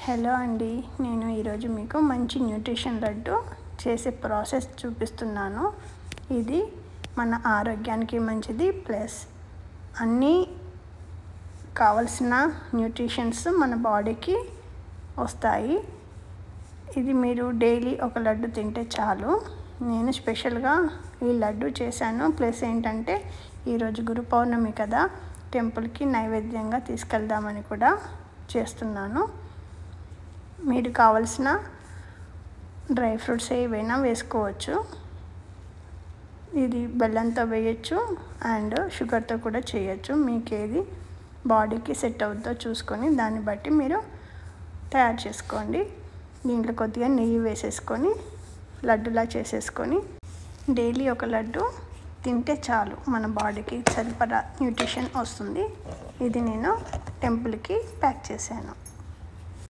Hello అండి, నేను ఈరోజు మీకు మంచి న్యూట్రిషన్ లడ్డు చేసే ప్రాసెస్ చూపిస్తున్నాను. ఇది మన ఆరోగ్యానికి మంచిది, ప్లస్ అన్నీ కావలసిన న్యూట్రిషన్స్ మన బాడీకి వస్తాయి. ఇది మీరు డైలీ ఒక లడ్డు తింటే చాలు. నేను స్పెషల్గా ఈ లడ్డు చేశాను. ప్లస్ ఏంటంటే ఈరోజు గురు పౌర్ణమి కదా, టెంపుల్కి నైవేద్యంగా తీసుకెళ్దామని కూడా చేస్తున్నాను. మీరు కావలసిన డ్రై ఫ్రూట్స్ ఏవైనా వేసుకోవచ్చు. ఇది బెల్లంతో వేయచ్చు అండ్ షుగర్తో కూడా చేయొచ్చు. మీకు ఏది బాడీకి సెట్ అవుతుందో చూసుకొని దాన్ని బట్టి మీరు తయారు చేసుకోండి. దీంట్లో కొద్దిగా నెయ్యి వేసేసుకొని లడ్డులా చేసేసుకొని డైలీ ఒక లడ్డు తింటే చాలు, మన బాడీకి సరిపడా న్యూట్రిషన్ వస్తుంది. ఇది నేను టెంపుల్కి ప్యాక్ చేశాను.